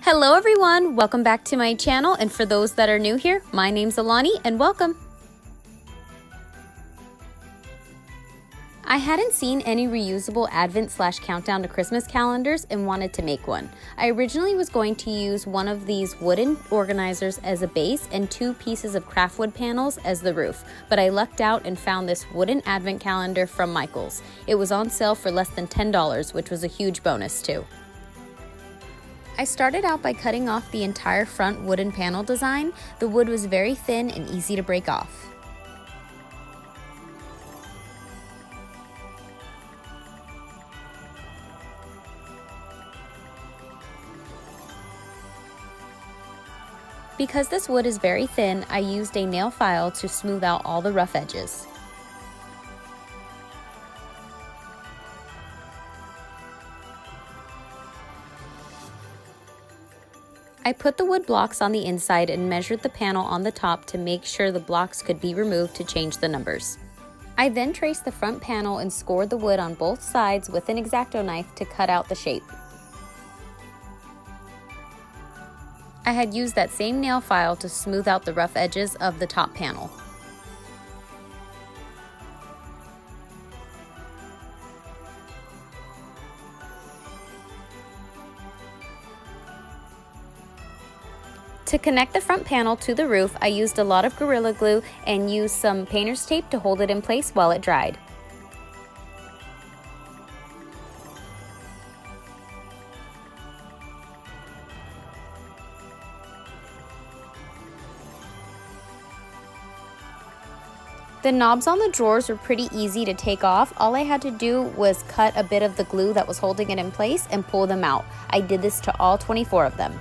Hello everyone, welcome back to my channel, and for those that are new here, my name's Alani and welcome. I hadn't seen any reusable Advent/countdown to Christmas calendars and wanted to make one. I originally was going to use one of these wooden organizers as a base and 2 pieces of craft wood panels as the roof, but I lucked out and found this wooden Advent calendar from Michael's. It was on sale for less than $10, which was a huge bonus too. I started out by cutting off the entire front wooden panel design. The wood was very thin and easy to break off. Because this wood is very thin, I used a nail file to smooth out all the rough edges. I put the wood blocks on the inside and measured the panel on the top to make sure the blocks could be removed to change the numbers. I then traced the front panel and scored the wood on both sides with an Exacto knife to cut out the shape. I had used that same nail file to smooth out the rough edges of the top panel. To connect the front panel to the roof, I used a lot of Gorilla Glue and used some painter's tape to hold it in place while it dried. The knobs on the drawers were pretty easy to take off. All I had to do was cut a bit of the glue that was holding it in place and pull them out. I did this to all 24 of them.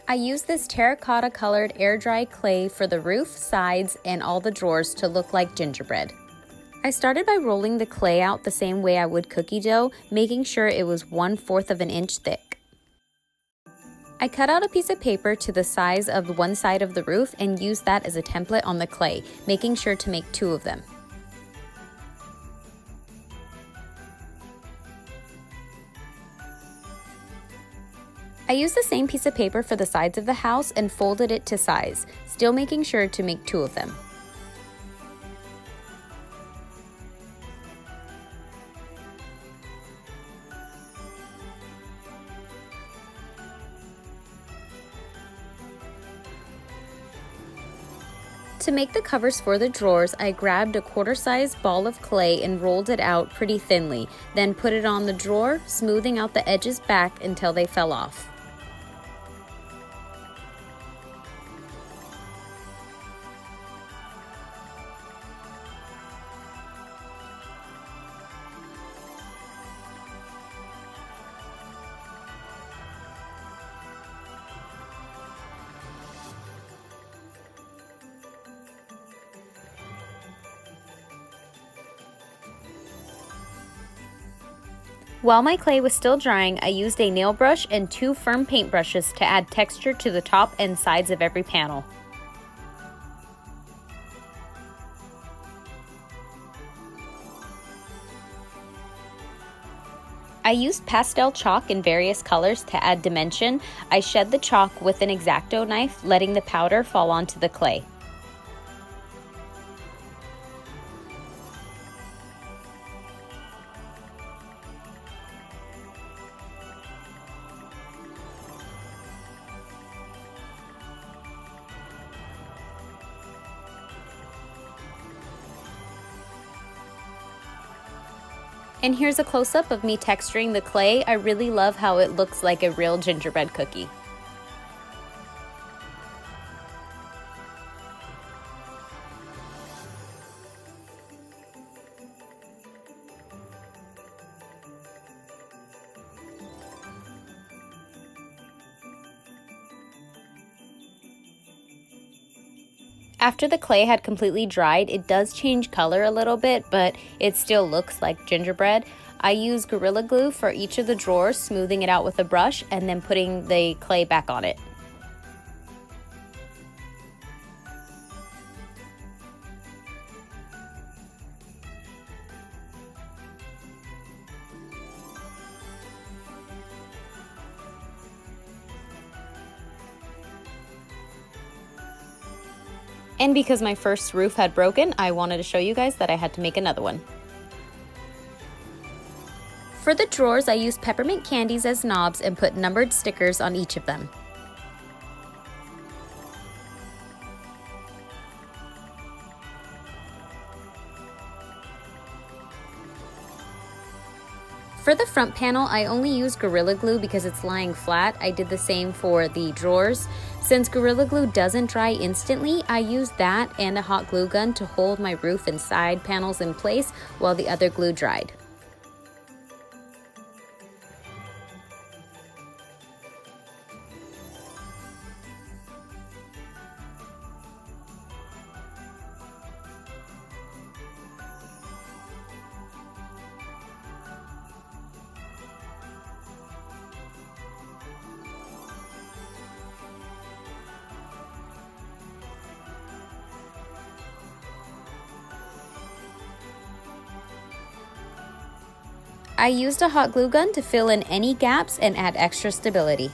I used this terracotta colored air dry clay for the roof, sides, and all the drawers to look like gingerbread. I started by rolling the clay out the same way I would cookie dough, making sure it was 1/4 of an inch thick. I cut out a piece of paper to the size of one side of the roof and used that as a template on the clay, making sure to make 2 of them. I used the same piece of paper for the sides of the house and folded it to size, still making sure to make 2 of them. To make the covers for the drawers, I grabbed a 1/4 size ball of clay and rolled it out pretty thinly, then put it on the drawer, smoothing out the edges back until they fell off. While my clay was still drying, I used a nail brush and 2 firm paint brushes to add texture to the top and sides of every panel. I used pastel chalk in various colors to add dimension. I shed the chalk with an Exacto knife, letting the powder fall onto the clay. And here's a close-up of me texturing the clay. I really love how it looks like a real gingerbread cookie. After the clay had completely dried, it does change color a little bit, but it still looks like gingerbread. I use Gorilla Glue for each of the drawers, smoothing it out with a brush and then putting the clay back on it. And because my first roof had broken, I wanted to show you guys that I had to make another one. For the drawers, I used peppermint candies as knobs and put numbered stickers on each of them. For the front panel, I only used Gorilla Glue because it's lying flat. I did the same for the drawers. Since Gorilla Glue doesn't dry instantly, I used that and a hot glue gun to hold my roof and side panels in place while the other glue dried. I used a hot glue gun to fill in any gaps and add extra stability.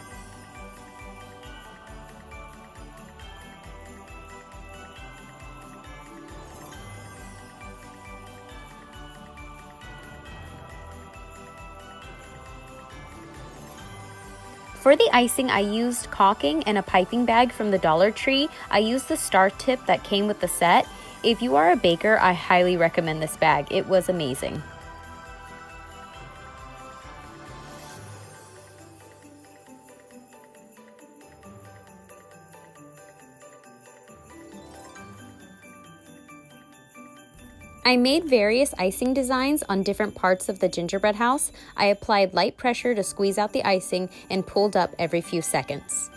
For the icing, I used caulking and a piping bag from the Dollar Tree. I used the star tip that came with the set. If you are a baker, I highly recommend this bag. It was amazing. I made various icing designs on different parts of the gingerbread house. I applied light pressure to squeeze out the icing and pulled up every few seconds.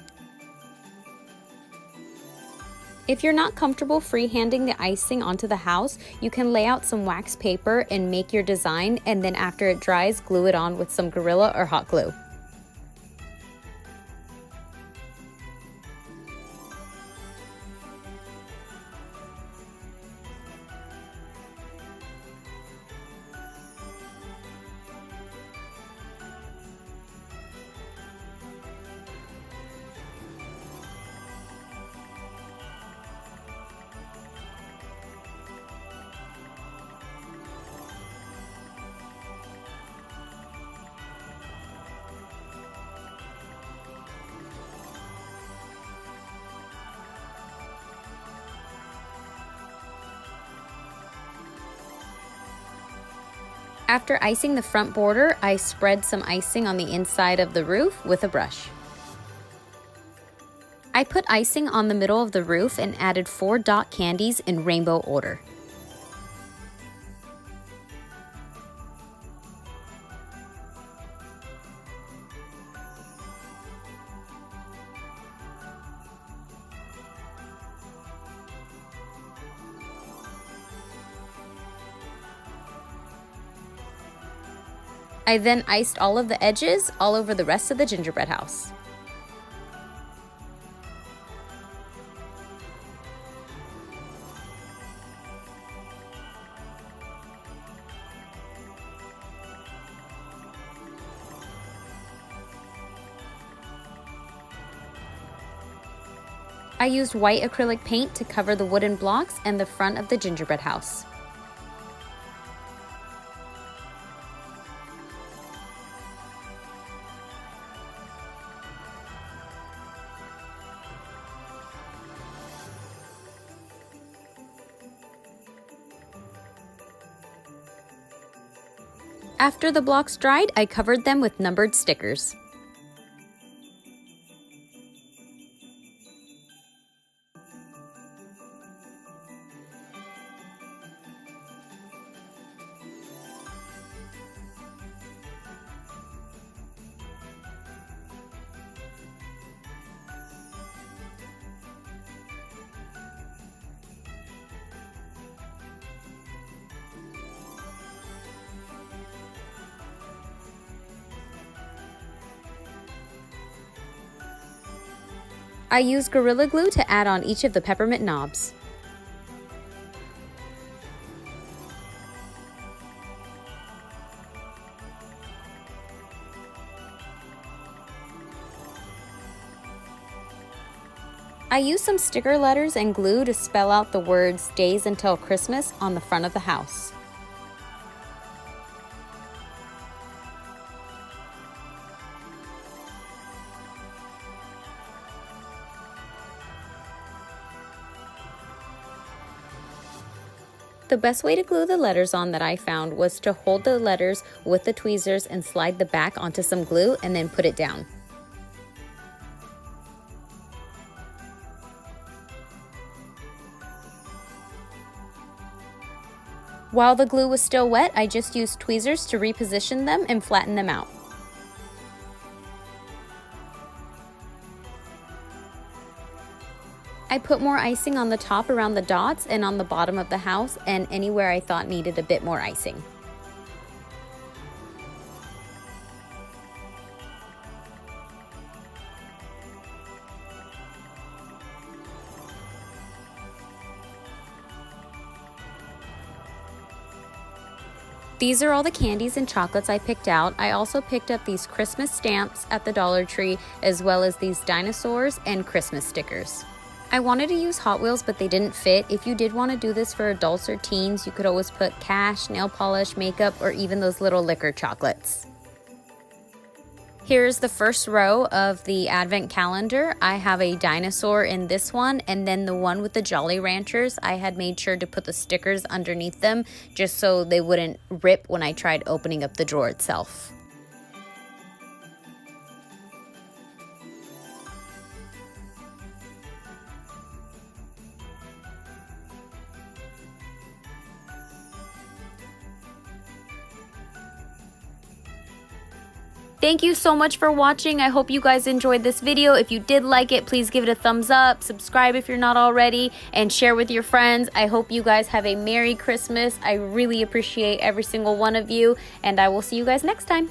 If you're not comfortable freehanding the icing onto the house, you can lay out some wax paper and make your design, and then after it dries, glue it on with some Gorilla or hot glue. After icing the front border, I spread some icing on the inside of the roof with a brush. I put icing on the middle of the roof and added 4 dot candies in rainbow order. I then iced all of the edges all over the rest of the gingerbread house. I used white acrylic paint to cover the wooden blocks and the front of the gingerbread house. After the blocks dried, I covered them with numbered stickers. I used Gorilla Glue to add on each of the peppermint knobs. I used some sticker letters and glue to spell out the words "Days Until Christmas" on the front of the house. The best way to glue the letters on that I found was to hold the letters with the tweezers and slide the back onto some glue and then put it down. While the glue was still wet, I just used tweezers to reposition them and flatten them out. I put more icing on the top around the dots and on the bottom of the house and anywhere I thought needed a bit more icing. These are all the candies and chocolates I picked out. I also picked up these Christmas stamps at the Dollar Tree, as well as these dinosaurs and Christmas stickers. I wanted to use Hot Wheels, but they didn't fit. If you did want to do this for adults or teens, you could always put cash, nail polish, makeup, or even those little liquor chocolates. Here's the first row of the advent calendar. I have a dinosaur in this one, and then the one with the Jolly Ranchers, I had made sure to put the stickers underneath them just so they wouldn't rip when I tried opening up the drawer itself. Thank you so much for watching. I hope you guys enjoyed this video. If you did like it, please give it a thumbs up, subscribe if you're not already, and share with your friends. I hope you guys have a Merry Christmas. I really appreciate every single one of you, and I will see you guys next time.